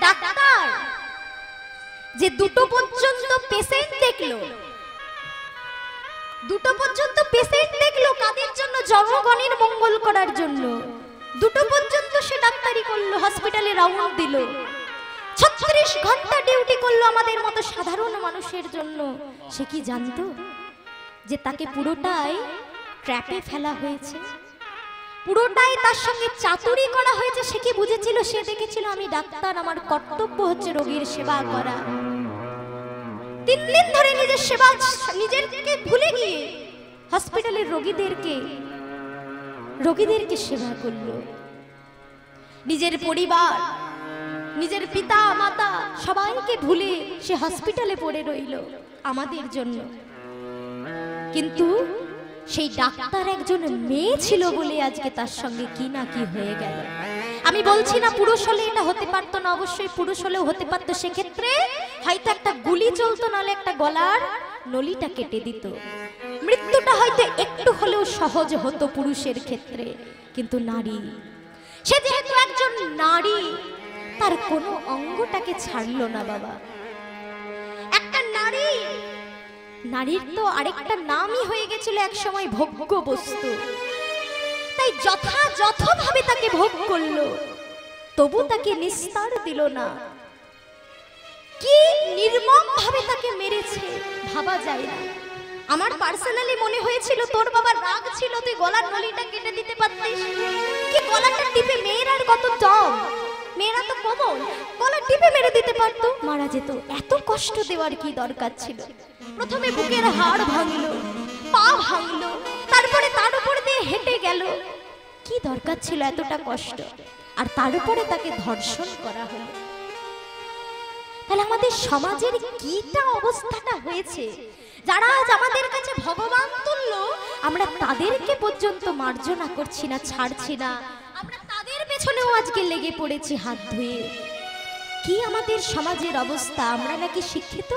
Doctor যে দুটো পর্যন্ত পেশেন্ট দেখলো, দুটো পর্যন্ত পেশেন্ট দেখলো কাদের জন্য? জনগণের মঙ্গল করার জন্য। দুটো পর্যন্ত সে ডাক্তারি করলো, হসপিটালে রাউন্ড দিল, 36 ঘন্টা ডিউটি করলো আমাদের মতো সাধারণ মানুষের জন্য। সে কি জানতো যে তাকে পুরোটাই ট্র্যাপে ফেলা হয়েছে, পুরোটাই তার সঙ্গে চাতুরি করা হয়েছে? সে কি বুঝেছিল? সে দেখেছিল আমি ডাক্তার, আমার কর্তব্য হচ্ছে রোগীর সেবা করা। 3 দিন ধরে নিজের সেবা, নিজেকে ভুলে গিয়ে হসপিটালের রোগীদেরকে সেবা করলো। নিজের পরিবার, নিজের পিতা মাতা সবাইকে ভুলে সে হসপিটালে পড়ে রইল আমাদের জন্য। কিন্তু সেই ডাক্তার একজন মেয়ে ছিল বলে আজকে তার সঙ্গে কি না কি হয়ে গেল। আমি বলছি না পুরুষ হলে এটা হতে পারতো না, অবশ্যই পুরুষ হলেও হতে পারতো। সেক্ষেত্রে হয়তো একটা গুলি চলতো, নাহলে একটা গলার নলিটা কেটে দিত, মৃত্যুটা হয়তো একটু হলেও সহজ হতো পুরুষের ক্ষেত্রে। কিন্তু নারী, সে যেহেতু একজন নারী, তার কোনো অঙ্গটাকে ছাড়লো না বাবা। একটা নারী, নারীর তো আরেকটা নামই হয়ে গেছিল একসময় ভোগ্য বস্তু। তাই যথাযথভাবে তাকে ভোগ করলো, তবু তাকে নিস্তার দিল না। কি নির্মম ভাবে তাকে মেরেছে ভাবা যায় না। আমার পার্সোনালি মনে হয়েছিল তোর বাবার রাগ ছিল, তুই গলার নলিটা কেটে দিতে পারতিস। কি গলাটা টিপে, মেয়েরার কত দম, মেয়েরা তো কোমল, গলা টিপে মেরে দিতে পারতো, মারা যেত। এত কষ্ট দেওয়ার কি দরকার ছিল? প্রথমে বুকের হাড় ভাঙলো, পা ভাঙলো, তারপরে তার উপর দিয়ে হেঁটে গেল। কি দরকার ছিল এতটা কষ্ট? আর তার উপরে তাকে ধর্ষণ করা হলো। তাহলে আমাদের সমাজের কিটা অবস্থাটা হয়েছে? যারা আজ আমাদের কাছে ভগবান তুল্য, আমরা তাদেরকে পর্যন্ত মার্জনা করছি না, ছাড়ছি না। আমরা তাদের পেছনেও আজকে লেগে পড়েছি হাত ধুয়ে। কি আমাদের সমাজের অবস্থা? আমরা নাকি শিক্ষিত,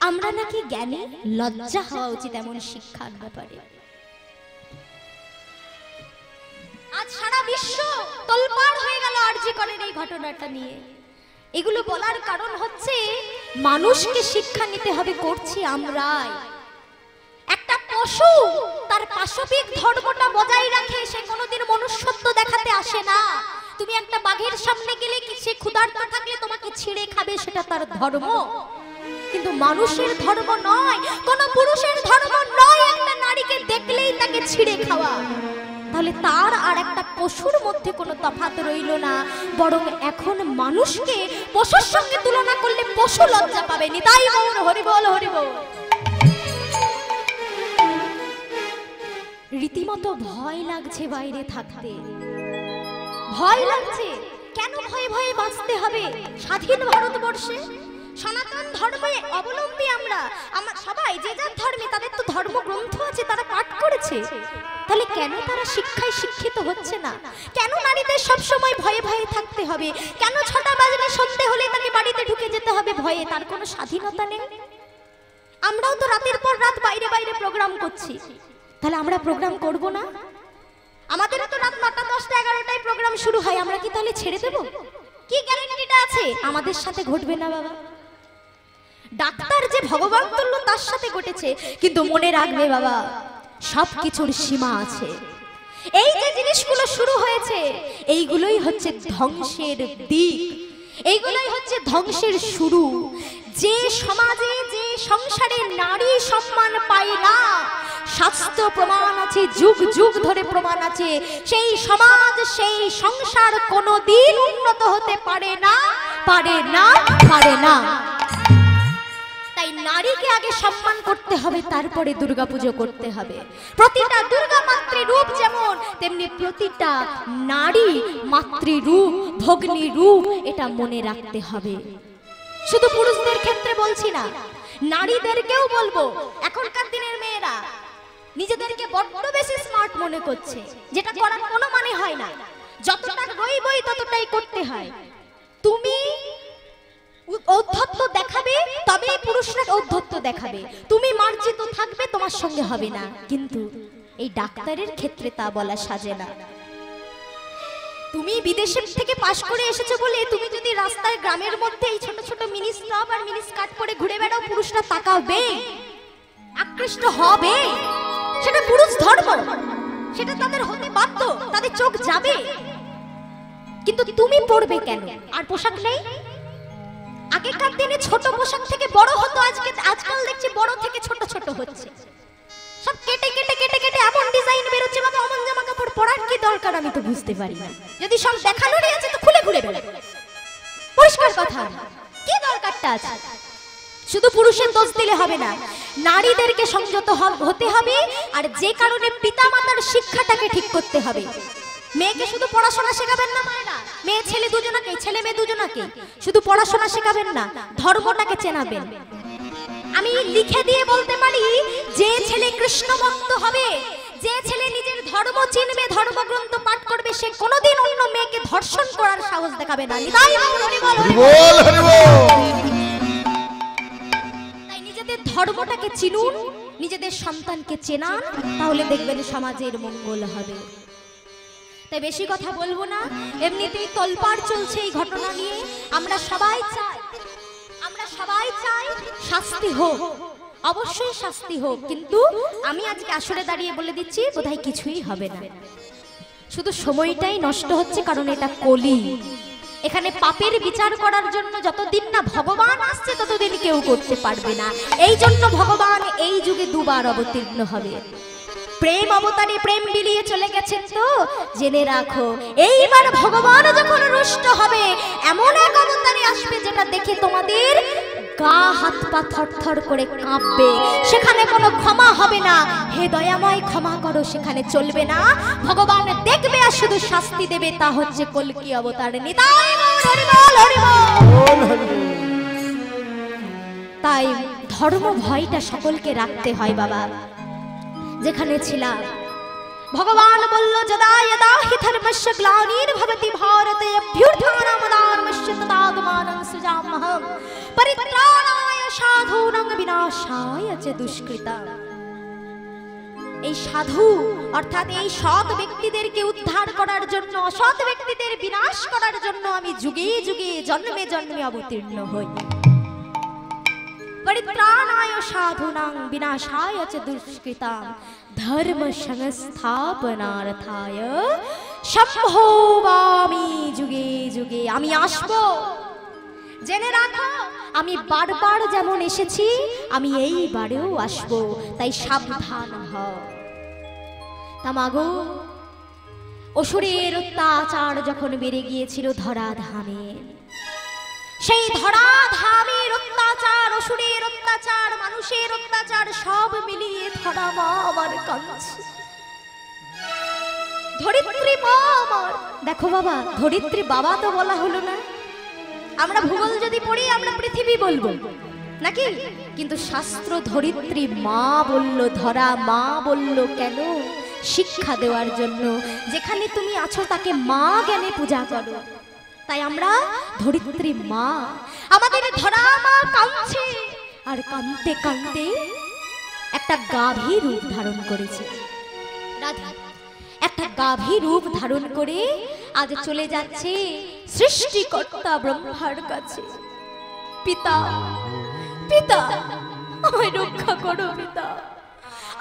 আমরা নাকি জ্ঞানী? লজ্জা হওয়া উচিত এমন শিক্ষার ব্যাপারে। আজ সারা বিশ্ব তোলপাড় হয়ে গেল আরজি করের এই ঘটনাটা নিয়ে। এগুলো বলার কারণ হচ্ছে মানুষকে শিক্ষা নিতে হবে, করছি আমরাই। একটা পশু তার পাশবিক ধর্মটা বজায় রাখে, সে কোনোদিন মনুষ্যত্ব দেখাতে আসে না। তুমি একটা বাঘের সামনে গেলে সে ক্ষুধার্ত থাকলে তোমাকে ছিঁড়ে খাবে, সেটা তার ধর্ম। কিন্তু মানুষের ধর্ম নয়, কোন পুরুষের ধর্ম নয় একটা নারীকে দেখলেই তাকে ছিঁড়ে খাওয়া। তাহলে তার আর একটা পশুর মধ্যে কোনো তফাৎ রইল না, বরং এখন মানুষকে পশুর সঙ্গে তুলনা করলে পশু লজ্জা পাবে। নিতাই গৌর হরি বল, হরি বল। রীতিমতো ভয় লাগছে বাইরে থাকতে, ভয় লাগছে। কেন ভয়ে ভয়ে বাঁচতে হবে স্বাধীন ভারতবর্ষে? সনাতন ধর্মে অবলম্বী আমরা, সবাই যে যার ধর্মে, তাদের তো ধর্মগ্রন্থ আছে, তারা পাঠ করেছে। তাহলে কেন তারা শিক্ষায় শিক্ষিত হচ্ছে না? কেন নারীদের সবসময় ভয়ে ভয়ে থাকতে হবে? কেন 6টা বাজলে সন্ধে হলে তাকে বাড়িতে ঢুকে যেতে হবে ভয়ে? তার কোনো স্বাধীনতা নেই? আমরাও তো রাতের পর রাত বাইরে বাইরে প্রোগ্রাম করছি, তাহলে আমরা প্রোগ্রাম করব না? আমাদেরও তো রাত 9টা 10টা 11টায় প্রোগ্রাম শুরু হয়, আমরা কি তাহলে ছেড়ে দেব? কি গ্যারান্টিটা আছে আমাদের সাথে ঘটবে না বাবা? ডাক্তার যে ভগবান তুল্য তার সাথে ঘটেছে, কিন্তু মনে রাখবে বাবা, সবকিছুর সীমা আছে। এই যে জিনিসগুলো শুরু হয়েছে, এইগুলোই হচ্ছে ধ্বংসের দিক, এইগুলোই হচ্ছে ধ্বংসের শুরু। যে সমাজে, যে সংসারে নারী সম্মান পায় না, শাস্ত্র প্রমাণ আছে, যুগ যুগ ধরে প্রমাণ আছে, সেই সমাজ, সেই সংসার কোনোদিন উন্নত হতে পারে না, পারে না, পারে না। তাই নারীকে আগে সম্মান করতে হবে, তারপরে দুর্গাপুজো করতে হবে। প্রতিটা দুর্গা মাতৃরূপ যেমন, তেমনি প্রতিটা নারী মাতৃরূপ, ভগ্নী রূপ, এটা মনে রাখতে হবে। শুধু পুরুষদের ক্ষেত্রে বলছি না, নারীদেরকেও বলবো। এখনকার দিনের মেয়েরা নিজেদেরকে বড্ড বেশি স্মার্ট মনে করছে, যেটা করার কোনো মানে হয় না। যতটা রইবই ততটাই করতে হয়। তুমি ঔদ্ধত্য দেখাবে, তবে পুরুষরা ঔদ্ধত্য দেখাবে। তুমি মার্জিত থাকবে, তোমার সঙ্গে হবে না। কিন্তু এই ডাক্তারের ক্ষেত্রে তা বলা সাজে না। তুমি বিদেশের থেকে পাশ করে এসেছো বলে তুমি যদি রাস্তায় গ্রামের মধ্যে এই ছোট ছোট মিনি স্টপ আর মিনি স্কার্ট পরে ঘুরে বেড়াও, পুরুষরা তাকাবে, আকৃষ্ট হবে, সেটা পুরুষ ধর্ম, সেটা তাদের হতে বাধ্য, তাদের চোখ যাবে। কিন্তু তুমি পড়বে কেন? আর পোশাক নেই? আগেকার দিনে ছোট পোশাক থেকে বড় হতো, আজকাল দেখছি বড় থেকে ছোট ছোট হচ্ছে। সব কেটে কেটে কেটে কেটে এমন ডিজাইন বেরোচ্ছে, বাবা অমন জামা কাপড় পরার কি দরকার আমি তো বুঝতে পারি না। যদি সব দেখানোরই আছে তো খুলে ঘুরে বেড়াবে, পরিষ্কার কথা, কি দরকারটা আছে? শুধু পুরুষের দোষ দিলে হবে না, নারীদেরকে সংযত হতে হবে। আর যে কারণে পিতামাতার শিক্ষাটাকে ঠিক করতে হবে। মেয়েকে শুধু পড়াশোনা শেখাবেন না মায়েরা, মেয়ে ছেলে দুজনাকে, ছেলে মেয়ে দুজনাকে শুধু পড়াশোনা শেখাবেন না, ধর্মটাকে চেনাবেন। আমি লিখে দিয়ে বলতে পারি, যে ছেলে কৃষ্ণ ভক্ত হবে, যে ছেলে নিজের ধর্ম চিনবে, ধর্মগ্রন্থ পাঠ করবে, সে কোনোদিন অন্য মেয়েকে ধর্ষণ করার সাহস দেখাবে না। তাই নিজেদের ধর্মটাকে চিনুন, নিজেদের সন্তানকে চেনান, তাহলে দেখবেন সমাজের মঙ্গল হবে। তাই বেশি কথা বলবো না, এমনিতেই তোলপাড় চলছে এই ঘটনা নিয়ে। আমরা সবাই চাই শাস্তি হোক, অবশ্যই শাস্তি হোক, কিন্তু আমি আজকে আসলে দাঁড়িয়ে বলে দিচ্ছি বোধহয় কিছুই হবে না, শুধু সময়টাই নষ্ট হচ্ছে। কারণ এটা কলি, এখানে পাপের বিচার করার জন্য যতদিন না ভগবান আসছে ততদিন কেউ করতে পারবে না। এই জন্য ভগবান এই যুগে দুবার অবতীর্ণ হবে। প্রেম অবতারে প্রেম বিলিয়ে চলে গেছেন, তো জেনে রাখো এইবার ভগবান যখন রুষ্ট হবে, এমন এক অবতারে আসবে যেটা দেখে তোমাদের গা হাত পা থরথর করে কাঁপবে। সেখানে কোনো ক্ষমা হবে না, হে দয়াময় ক্ষমা করো সেখানে চলবে না। ভগবান দেখবে আর শুধু শাস্তি দেবে, তা হচ্ছে কল্কি অবতার। নিতাই গৌর হরি বল। তাই ধর্ম ভয়টা সকলকে রাখতে হয় বাবা। যেখানে ছিলাম ভগবান বলল, যদা যদা হি ধর্মস্য গ্লানির্ভবতি ভারতে অভ্যুত্থানমদার্মস্য তদাগমানং সৃজামহং পরিত্রাণায় সাধূনাং বিনাশায় চ দুষ্কৃতাঃ। এই সাধু অর্থাৎ এই সৎ ব্যক্তিদেরকে উদ্ধার করার জন্য, অসৎ ব্যক্তিদের বিনাশ করার জন্য আমি যুগে যুগে জন্মে জন্মে অবতীর্ণ হই। পরিত্রাণায় সাধূনাং বিনাশায় চ দুষ্কৃতাঃ ধর্ম সংস্থাপনার্থায় সম্ভবামি যুগে যুগে। আমি আসব, জেনে রাখো আমি বারবার যেমন এসেছি আমি এইবারেও আসব, তাই সাবধান হও। তামাগো অসুরের অত্যাচার যখন বেড়ে গিয়েছিল ধরাধামে, সেই ধরাধামের অত্যাচার, অসুরের অত্যাচার, মানুষের অত্যাচার সব মিলিয়ে ধরা মা আমার কাঁদছে। ধরিত্রী মা আমার, দেখো বাবা ধরিত্রী বাবা তো বলা হলো না, আমরা ভূগোল যদি পড়ি আমরা পৃথিবী বলবো নাকি, কিন্তু শাস্ত্র ধরিত্রী মা বলল, ধরা মা বলল কেন? শিক্ষা দেওয়ার জন্য। যেখানে তুমি আছো তাকে মা জ্ঞানে পূজা করো। তাই আমরা ধরিত্রী মা, আমাদের ধরা মা কাঁদছে, আর কাঁদতে কাঁদতে একটা গাভী রূপ ধারণ করেছে। রাধা একটা গাভী রূপ ধারণ করে আজ চলে যাচ্ছে সৃষ্টিকর্তা ব্রহ্মার কাছে। পিতা পিতা আমায় রক্ষা করো পিতা,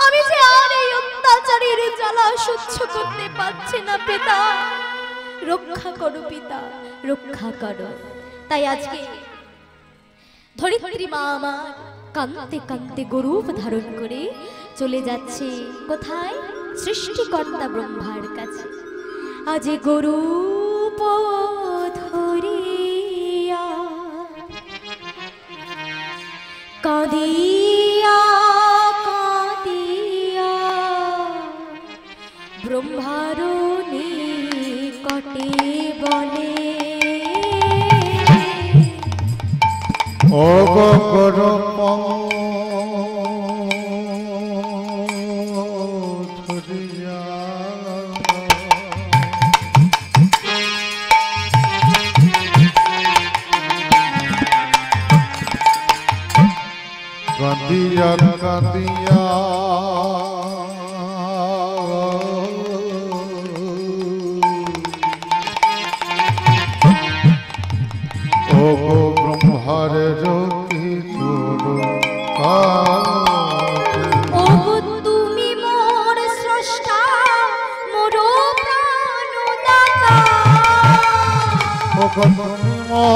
আমি যে আর এই অত্যাচারের জ্বালা সহ্য করতে পারছি না পিতা, রক্ষা করো পিতা, রক্ষা করো। তাই আজকে ধরিত্রী মা আমার কাঁদতে কাঁদতে গরূপ ধারণ করে চলে যাচ্ছে কোথায়? সৃষ্টিকর্তা ব্রহ্মার কাছে। আজ গরূপ ধরিয়া কাঁদিয়া কাঁদিয়া ব্রহ্মার নিকটে বলে, ও গরু ধরিয়া কাঁদিয়া কাঁদিয়া ও ও গো ব্রহ্মার জ্যোতি ওগো তুমি মোর স্রষ্টা মোর প্রাণদাতা ও গো তুমি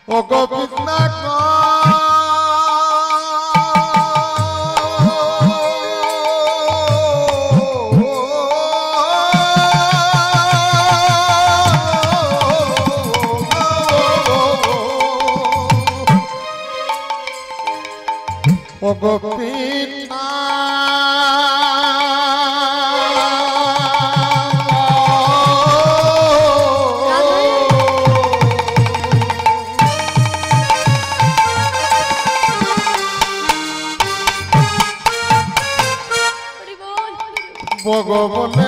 ও গো বিঘ্নাক ও গো পিতা ভগবনে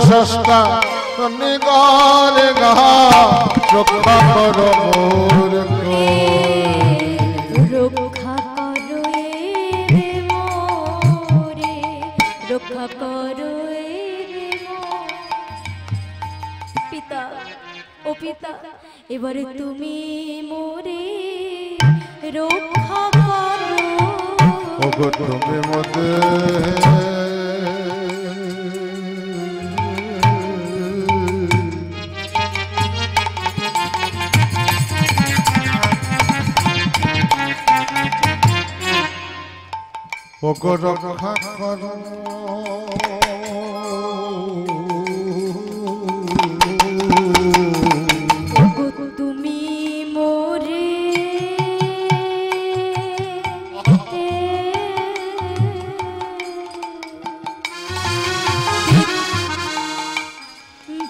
সস্তা নিগরে গা রক্ষা করো মোর রক্ষা করো এ মোরে রক্ষা করো পিতা ও পিতা এবারে তুমি মোরে রক্ষা করো ওগো তুমি মতে ওগো রক্ষা করো তুমি মোরে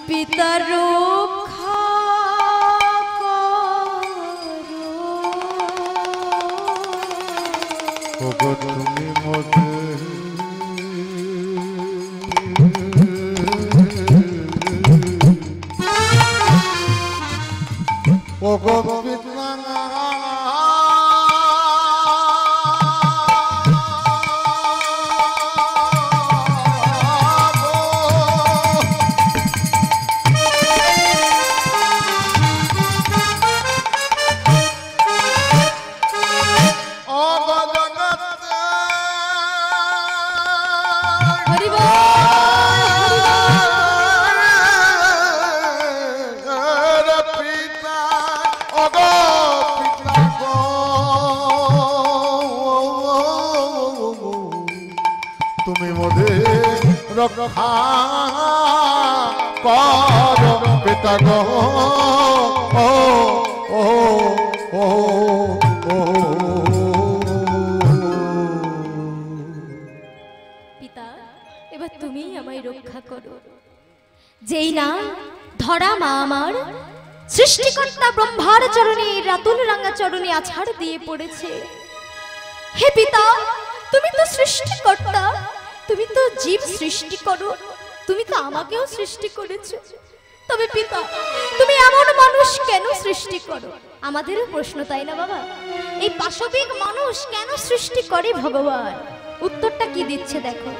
পিতা রক্ষা করো ওগো তুমি মতে ওগো পিতা তুমি মোদে রক্ষা করো পিতা গো ও ও ও ও পিতা এবার তুমিই আমায় রক্ষা করো যেই না ধরা মা আমার সৃষ্টিকর্তা ব্রহ্মার চরণে রাতুল রাঙা চরণে আছাড় দিয়ে পড়েছে হে পিতা তুমি তো সৃষ্টিকর্তা তুমি তো জীব সৃষ্টি করো তুমি তো আমাকেও সৃষ্টি করেছো তবে পিতা তুমি এমন মানুষ কেন সৃষ্টি করো আমাদেরও প্রশ্ন তাই না বাবা এই পাশবিক মানুষ কেন সৃষ্টি করে ভগবান উত্তরটা কি দিচ্ছে দেখো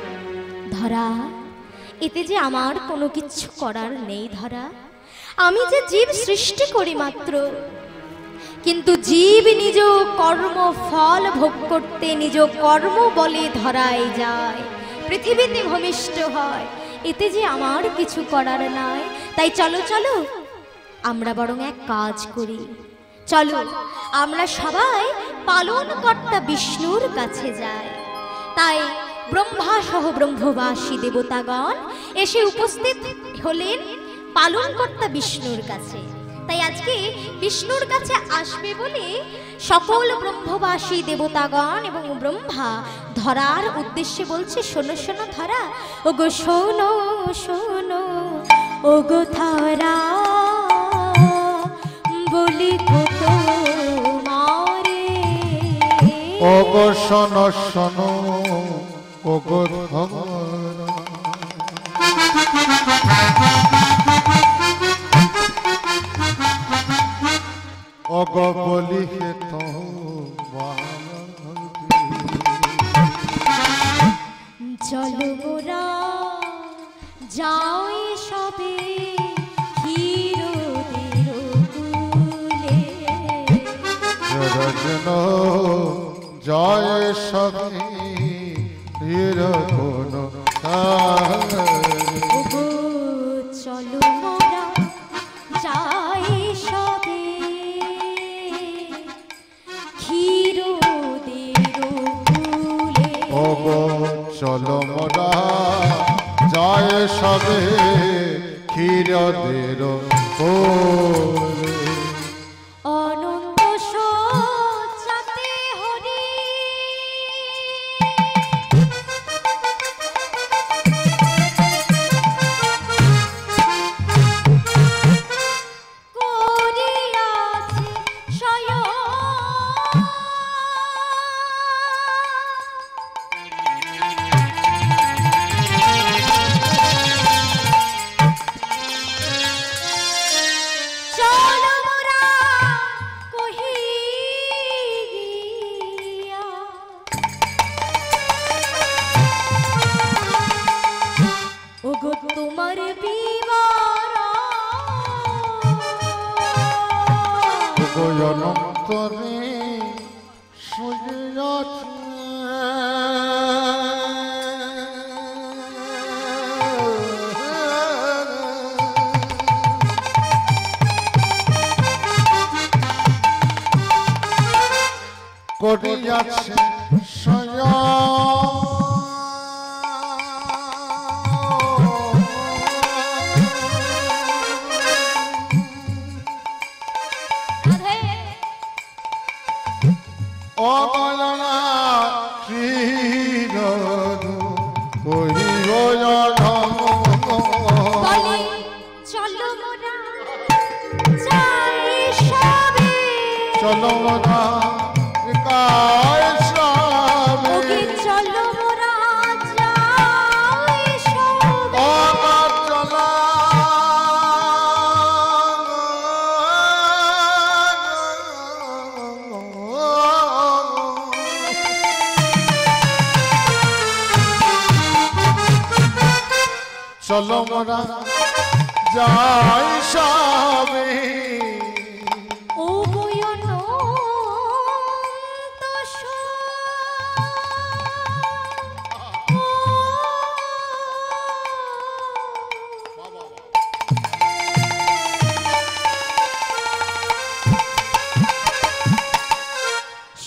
ধরা এতে যে আমার কোনো কিছু করার নেই ধরা আমি যে জীব সৃষ্টি করি মাত্র কিন্তু জীব নিজ কর্ম ফল ভোগ করতে নিজ কর্ম বলে ধরায় যায়, পৃথিবীতে ভূমিষ্ঠ হয়, এতে যে আমার কিছু করার নাই। তাই চলো চলো আমরা বরং এক কাজ করি, চলো আমরা সবাই পালনকর্তা বিষ্ণুর কাছে যাই। তাই ব্রহ্মা সহ ব্রহ্মবাসী দেবতাগণ এসে উপস্থিত হলেন পালনকর্তা বিষ্ণুর কাছে। তাই আজকে বিষ্ণুর কাছে আসবে বলে সকল ব্রহ্মবাসী দেবতাগণ এবং ব্রহ্মা ধরার উদ্দেশ্যে বলছে, শোনো শোনো ধরা, ওগো শোনো শোনো ওগো ধরা, বলি কত মারে, ওগো শোনো শোনো ওগো ধরা, ওগো বলি তো চলো মোরা যাই সবে হিরোদের কুলে, জয় সবে কোন ওগো চলো মোরা যাই সবে হিরোদের কুলে, ওগো চলো মোরা জয় সবে ক্ষীরদের কোলে, অনন্ত সজ্জাতে হরি করিয়াছে শয়ন, চলো মোরা কহিয়া ওগো তোমার বিবরণ, ওগো অনন্তরে শুনিয়াছে করিয়াছে অবলনা শ্রীরদ বলে চলো মোরা যাই সবে, চলো মোরা গায় সবে, ওগে চলো মোরা যাই সবে, আমার চলা চলো মোরা যাই সবে, ও বয়ন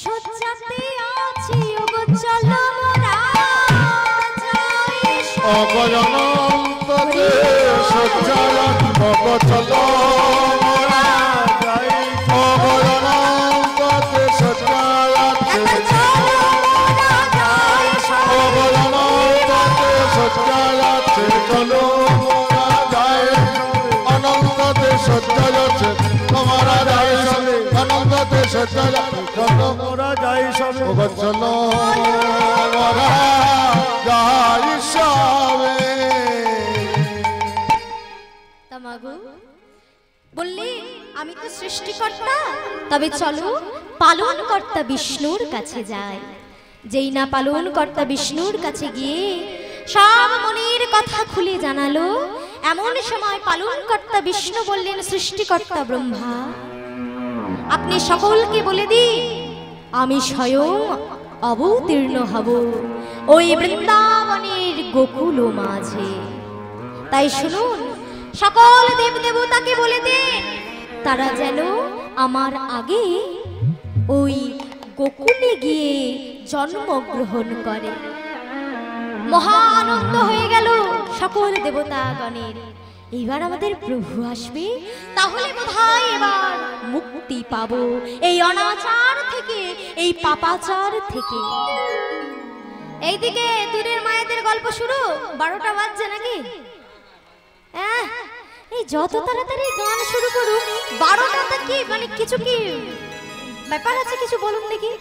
সজ্জাতে আছি, ওগো চলো মোরা যাই সবে, অগয়নন্ততে সজ্জায়ন ভগ চলো মোরা যাই, অগয়নন্ততে সজ্জায়তে, অগয়নন্ততে সজ্জায়তে চলো মোরা যাই, অনন্ততে সজ্জায়তে তোমারা যাই সবে, অনন্ততে সজ্জায়তে চলো মোরা যাই সবে, ওগো চলো মোরা যাই সবে। তামাগো বললে আমি তো সৃষ্টিকর্তা, তবে চলো পালনকর্তা বিষ্ণুর কাছে যাই। যেই না পালনকর্তা বিষ্ণুর কাছে গিয়ে সব মনের কথা খুলে জানালো, এমন সময় পালনকর্তা বিষ্ণু বললেন, সৃষ্টিকর্তা ব্রহ্মা আপনি সকলকে বলে দিন আমি স্বয়ং অবতীর্ণ হব ওই বৃন্দাবনের গোকুল মাঝে। তাই শুনুন, সকল দেব দেবতাকে বলে দিন তারা যেন আমার আগে ওই গোকুলে গিয়ে জন্মগ্রহণ করে। মহা আনন্দ হয়ে গেল সকল দেবতাগণের। এবার আমাদের প্রভু আসবে, তাহলে বোধহয় এবার মুক্তি পাবো এই অনাচার থেকে, এই পাপাচার থেকে। এইদিকে দূরের মায়েদের গল্প শুরু, 12টা বাজছে নাকি? এই যত তাড়াতাড়ি গান শুরু করুক, 12টাতে কি মানে কিছু কি ব্যাপার আছে কিছু বলুন দেখি।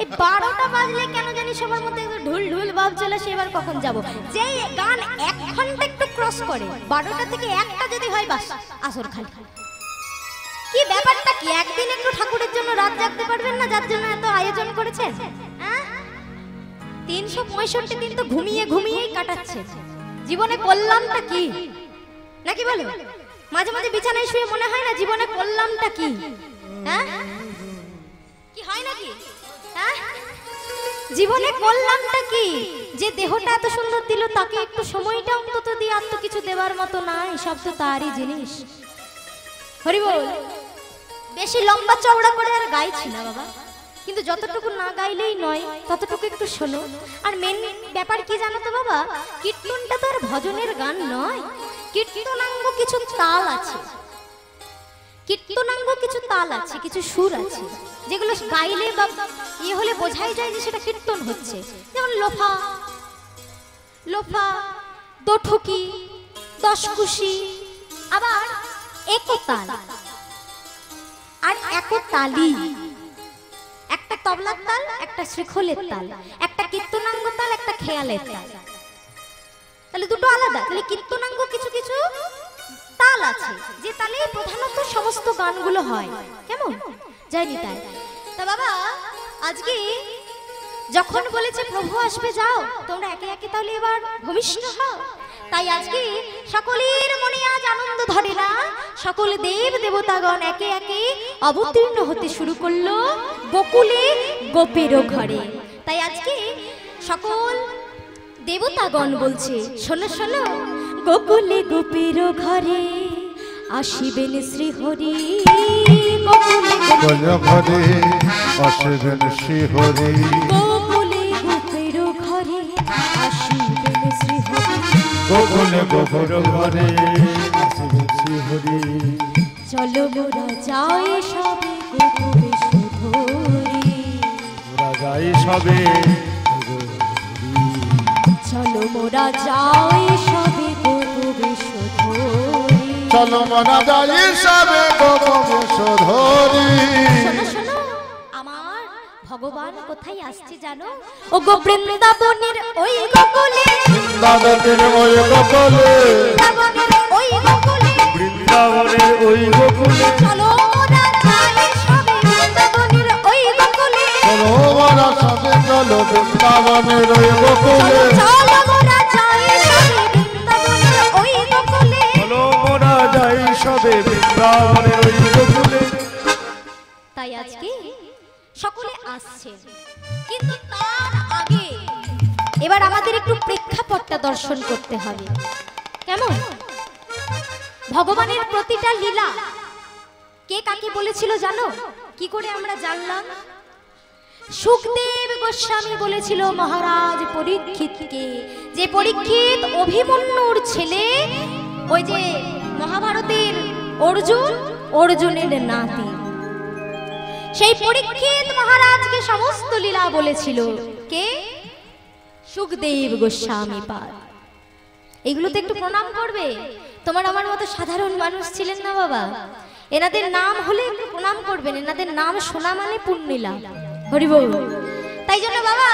এই 12টা বাজলে কেন জানি সবার মধ্যে ঢুল ঢুল ভাব চলে, সে এবার কখন যাব? যে গান 1 ঘন্টা একটু ক্রস করে, 12টা থেকে 1টা যদি হয় বাস আসর খালি। কি ব্যাপারটা কি? একদিন একটু ঠাকুরের জন্য রাত জাগতে পারবেন না, যার জন্য এত আয়োজন করেছেন? 365 দিন তো ঘুমিয়ে ঘুমিয়েই কাটাচ্ছে। জীবনে কল্যাণটা কি নাকি বলো? মাঝে মাঝে বিছানায় শুয়ে মনে হয় না জীবনে কল্যাণটা কি? কি হয় নাকি? জীবনে কল্যাণটা কি? যে দেহটা এত সুন্দর দিল, তাকে একটু সময়টা অন্তত দিয়ে আর তো কিছু দেওয়ার মতো নাই, সব তো তারই জিনিস। হরি বল। বেশি লম্বা চওড়া করে আর গাইছি না বাবা, কিন্তু যতটুকু না গাইলেই নয় ততটুকু একটু শোনো। আর মেন ব্যাপার কি জানো তো বাবা, কীর্তনটা তো আর ভজনের গান নয়, কীর্তনাঙ্গ কিছু তাল আছে, কীর্তনাঙ্গ কিছু তাল আছে, কিছু সুর আছে, যেগুলো গাইলে বা ইয়ে হলে বোঝাই যায় যে সেটা কীর্তন হচ্ছে। যেমন লোফা, লোফা, দোঠকি, দশকুশি, আবার একতাল আর একতালি। একটা তবলার তাল, একটা শ্রীখোলের তাল, একটা কীর্তনাঙ্গ তাল, একটা খেয়ালের তাল। তাহলে দুটো আলাদা। তাহলে কীর্তনাঙ্গ কিছু কিছু তাল আছে, যে তালে প্রধানত সমস্ত গানগুলো হয়। কেমন জানি তাই। তা বাবা আজকে যখন বলেছে প্রভু আসবে, যাও তোমরা একে একে তাহলে এবার ভূমিষ্ঠ হও। তাই আজকে সকলের মনে আজ আনন্দ ধরে না, সকল দেব দেবতাগণ একে একে অবতীর্ণ হতে শুরু করলো গোকুলে গোপের ঘরে। তাই আজকে সকল দেবতাগণ বলছে, শোনো শোনো, গোকুলে গোপের ঘরে আসিবেন শ্রীহরি, গোকুলে ঘরে আসিবেন শ্রীহরি, গোকুলে গোপের ঘরে আসিবেন শ্রীহরি, গোকুলে গোপের ঘরে আসিবেন শ্রীহরি। চলো মোরা যাই সবে গোকুলে সুধরি, মোরা যাই সবে, চলো মোরা যাই সবে গোকুলে সুধরি, চলো মোরা যাই সবে গোকুলে সুধরি। শোনো শোনো, আমার ভগবান কোথায় আসছে জানো? ও গো বৃন্দাবনের ওই গোকুলে, বৃন্দাবনের ওই গোকুলে, বৃন্দাবনের ওই গোকুলে, বৃন্দাবনের ওই গোকুলে, চলো মোরা যাই সবে বৃন্দাবনের ওই গোকুলে, চলো মোরা সবে, চলো বৃন্দাবনের ওই গোকুলে, চলো মোরা যাই সবে বৃন্দাবনের ওই গোকুলে, চলো মোরা যাই সবে বৃন্দাবনের ওই গোকুলে। তাই আজকে সকলে আসছে, কিন্তু তার আগে এবার আমাদের একটু প্রেক্ষাপটটা দর্শন করতে হবে। কেমন? ভগবানের প্রতিটা লীলা কে কাকে বলেছিল জানো? কি করে আমরা জানলাম? সুখদেব গোস্বামী বলেছিল মহারাজ পরীক্ষিতকে, যে পরীক্ষিত অভিমন্যুর ছেলে, ওই যে মহাভারতের অর্জুন, অর্জুনের নাতি, সেই পরীক্ষিত মহারাজকে সমস্ত লীলা বলেছিল কে? সুখদেব গোস্বামী পাদ। এগুলোতে একটু প্রণাম করবে। তোমার আমার মতো সাধারণ মানুষ ছিলেন না বাবা, এনাদের নাম হলে একটু প্রণাম করবেন, এনাদের নাম শোনা মানে পুণ্যিলা। হরি বল। তাই জন্য বাবা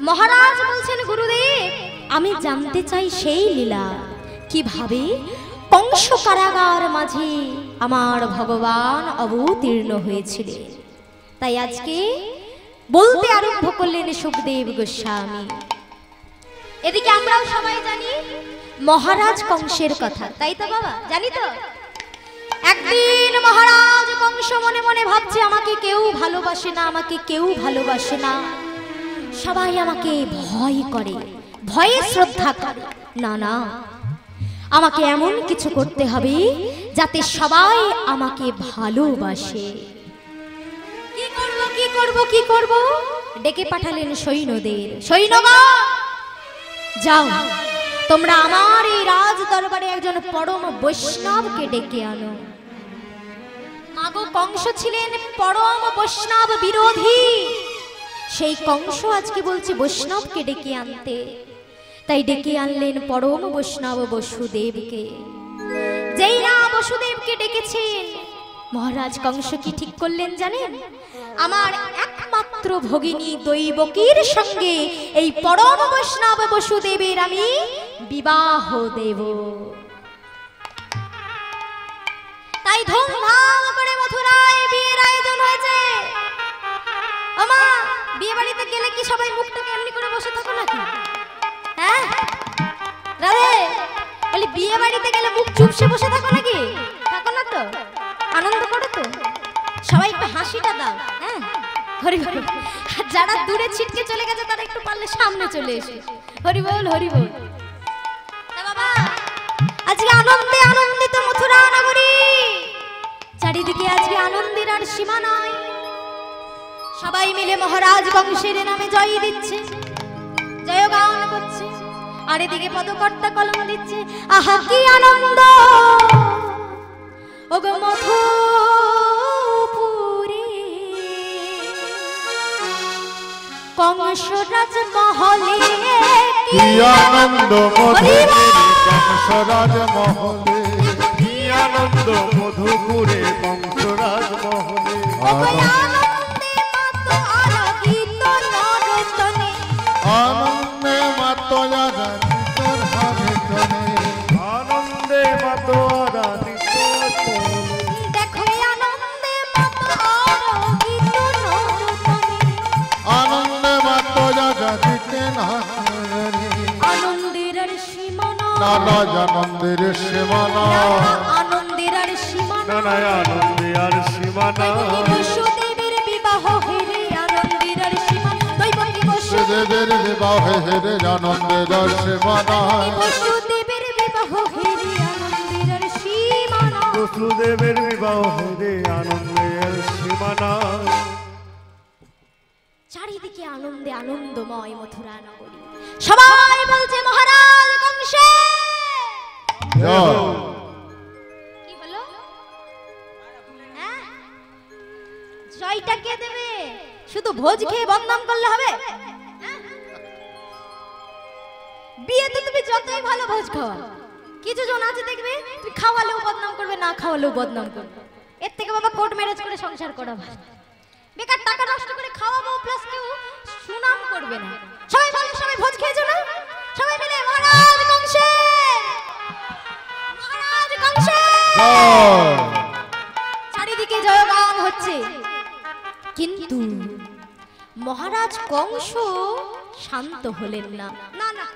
মহারাজ বলছেন, গুরুদেব আমি জানতে চাই সেই লীলা কিভাবে কংস কারাগার মাঝে আমার ভগবান অবতীর্ণ হয়েছিলেন। তাই আজকে বলতে আরম্ভ করলেন সুখদেব গোস্বামী। এদিকে আমরাও সবাই জানি মহারাজ কংসের কথা, তাই তো বাবা? জানি তো। একদিন মহারাজ কংস মনে মনে ভাবছে আমাকে কেউ ভালোবাসে না, আমাকে কেউ ভালোবাসে না, সবাই আমাকে ভয় করে, ভয়ে শ্রদ্ধা করে। না না, আমাকে এমন কিছু করতে হবে যাতে সবাই আমাকে ভালোবাসে। কি করব কি করব কি করব? ডেকে পাঠালেন সৈন্যদের। সৈন্যগণ, যাও তোমরা আমার এই রাজ দরবারে একজন পরম বৈষ্ণবকে ডেকে আনো। মাগো, কংস ছিলেন পরম বৈষ্ণব বিরোধী। সেই কংস আজকে বলছে বৈষ্ণবকে ডেকে আনতে। তাই ডেকে আনলেন পরম বৈষ্ণব বসুদেবকে। যেই না বসুদেবকে ডেকেছেন, মহারাজ কংস কি ঠিক করলেন জানেন? আমার একমাত্র ভগিনী দৈবকীর সঙ্গে এই পরম বৈষ্ণব বসুদেবের আমি বিবাহ দেব। তাই ধুমধাম করে মথুরায় বিয়ের আয়োজন হয়েছে। ওমা, বিয়ে বাড়িতে গেলে কি সবাই মুখটাকে এমনি করে বসে থাকো নাকি? হ্যাঁ রাধে, বলি বিয়ে বাড়িতে গেলে মুখ চুপসে বসে থাকো নাকি? থাকো না তো, আনন্দ করো তো, সবাই একটু হাসিটা দাও। হ্যাঁ, হরি বল। যারা দূরে ছিটকে চলে গেছে তারা একটু পারলে সামনে চলে এসে হরি বল হরি বল। বাবা, আজকে আনন্দে আনন্দিত মথুরা নগরী, চারিদিকে আজকে আনন্দের আর সীমা নাই। সবাই মিলে মহারাজ কংসের নামে জয় দিচ্ছে, জয়গান করছে, আর এদিকে পদকর্তা কলম দিচ্ছে। আহা কি আনন্দ ওগো মধুপুরে, কংসরাজ মহলে কি আনন্দ মধুপুরে, কংসরাজ মহলে কি আনন্দ মধুপুরে, কংসরাজ মহলে আনন্দে মাতয়া রানীতর হারে তনে, আনন্দে মাতয়া রানীতর তনে, দেখো আনন্দে মাতয়া গীত নরতনে, আনন্দে মাতয়া রানীতেন হারে, আনন্দের আর সীমা নানা আনন্দের সীমানা, আনন্দের আর সীমা নানা আনন্দে আর সীমানা, বসুদেবের বিবাহ হেরে আনন্দের আর সীমা, দৈবকী বসুদেবের বিবাহ হেরে আনন্দের আর সীমানা, বসুদেবের বিবাহ হেরে আনন্দের আর সীমা, বসুদেবের বিবাহ হেরে আনন্দের সীমানা। চারিদিকে আনন্দে আনন্দময় মথুরা নগরী। সবাই বলছে মহারাজ কংসে কি হলো? হ্যাঁ, জয়টা কে দেবে? শুধু ভোজ খেয়ে বদনাম করলে হবে? বিয়েতে তুমি যতই ভালো ভোজ খাওয়া, কিছু জন আছে দেখবে তুমি খাওয়ালেও বদনাম করবে, না খাওয়ালেও বদনাম করবে। এর থেকে বাবা কোর্ট ম্যারেজ করে সংসার করা ভালো। বেকার টাকা নষ্ট করে খাওয়াবো প্লাস কেউ সুনাম করবে না। সবাই বলে সবাই ভোজ খেয়েছো না? সবাই মিলে মহারাজ কংসে, মহারাজ কংসে। চারিদিকে জয়গান হচ্ছে, কিন্তু মহারাজ কংস শান্ত হলেন না। না না,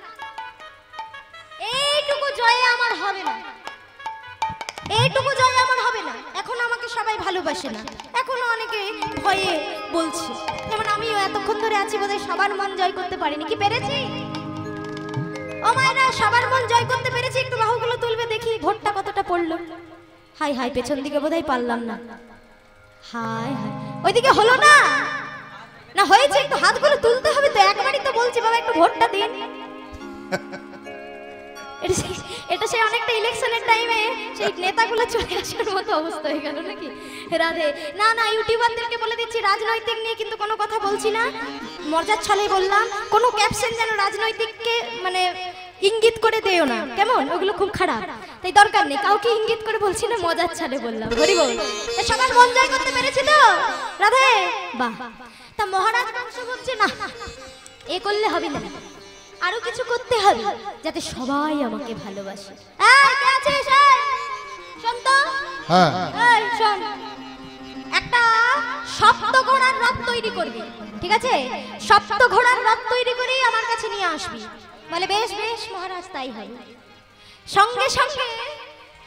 এইটুকু জয়ে আমার হবে না, এইটুকু জয় আমার হবে না। এখন আমাকে সবাই ভালোবাসে না, এখনো অনেকে ভয়ে বলছে। যেমন আমিও এতক্ষণ ধরে আছি, বোধহয় সবার মন জয় করতে পারিনি। কি পেরেছি? ও মায়েরা, সবার মন জয় করতে পেরেছি। একটু বাহুগুলো তুলবে দেখি ভোটটা কতটা পড়লো। হাই হাই, পেছন দিকে বোধহয় পারলাম না। হাই হাই, ওইদিকে হলো না? না হয়েছে, একটু হাতগুলো তুলতে হবে তো। একবারই তো বলছি বাবা একটু ভোটটা দিন। এটা সেই অনেকটা ইলেকশনের টাইমে সেই নেতাগুলো চলে আসার মতো অবস্থা হয়ে গেল নাকি? রাধে। না না, ইউটিউবারদেরকে বলে দিচ্ছি রাজনৈতিক নিয়ে কিন্তু কোনো কথা বলছি না, মজার ছলে বললাম। কোনো ক্যাপশন যেন রাজনৈতিককে মানে ইঙ্গিত করে দেও না, কেমন? ওগুলো খুব খারাপ, তাই দরকার নেই। কাউকে ইঙ্গিত করে বলছি না, মজার ছলে বললাম। হরি বল। সবার মন জয় করতে পেরেছি তো রাধে? বাহ। তা মহারাজ কংস বলছে না, এ করলে হবে না, আরো কিছু করতে হবে যাতে সবাই আমাকে ভালোবাসে। এই কে আছিস? শোন তো, এই শোন, একটা সপ্ত ঘোড়ার রথ তৈরি করবি, ঠিক আছে? সপ্ত ঘোড়ার রথ তৈরি করে আমার কাছে নিয়ে আসবি। বলে বেশ বেশ মহারাজ, তাই হয়। সঙ্গে সঙ্গে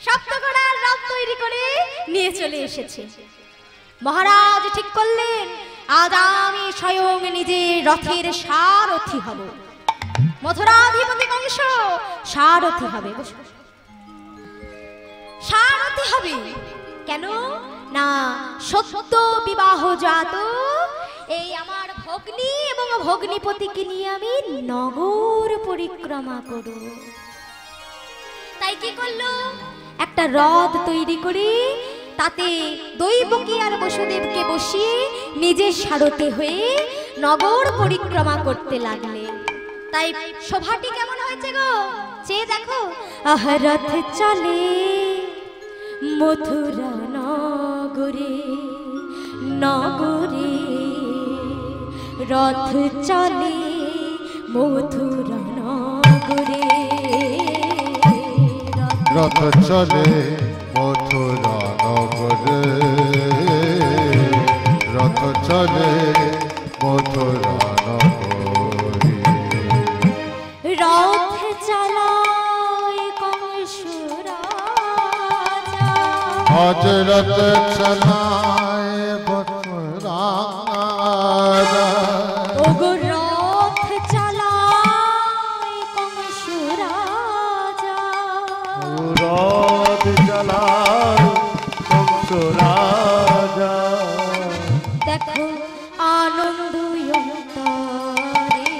সপ্তঘোড়ার রথ তৈরি করে নিয়ে চলে এসেছে। মহারাজ ঠিক করলেন, আজ আমি স্বয়ং নিজে রথের সারথি হব। মথুরাধিপতি কংস সারথি হবে। সারথি হবে কেন না, সত্য বিবাহজাত এই আমার ভগ্নী এবং ভগ্নীপতিকে নিয়ে আমি নগর পরিক্রমা করব। তাই কি করলো, একটা রথ তৈরি করে তাতে দৈবকী আর বসুদেবকে বসিয়ে নিজে সারথি হয়ে নগর পরিক্রমা করতে লাগলে। তাই শোভাটি কেমন হয়েছে গো, চেয়ে দেখো। আহ রথ চলে মথুরা নগরে, নগরে রথ চলে মথুরা নগরে। রথ চলে মথুরা নগরে, রথ চলে মথুরা নগরে। রথ চালায় কংস রাজা, আজ রথ চালায় মথুরা রাজা। ওগো রথ চালায় কংস রাজা, রথ চালায় কংস রাজা। দেখো আনন্দ অন্তরে,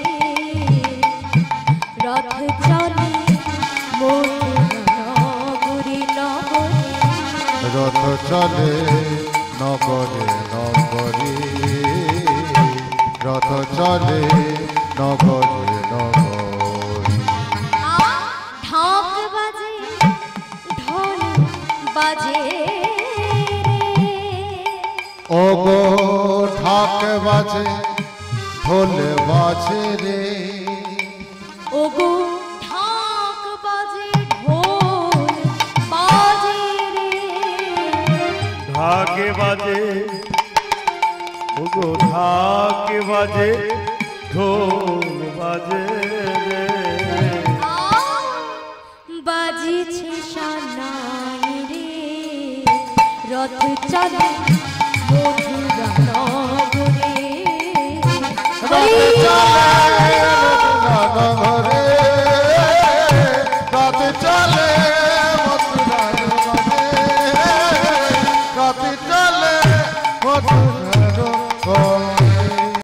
রথ চলে মথুরা নগরে, নগরে রথ চলে নগরে নগরে, রথ চলে নগরে নগরে। ঢাক বাজে ঢোল বাজে ওগো ঢাক বাজে ঢোল বাজে রে, ওগো ঢাক বাজে ঢোল বাজে রে। ঢাকে বাজে ওগো ঢাকে বাজে ঢোল বাজে রে। বাজিছে সানাই রে, রথ চলে মথুরা নগরে। রথ চলে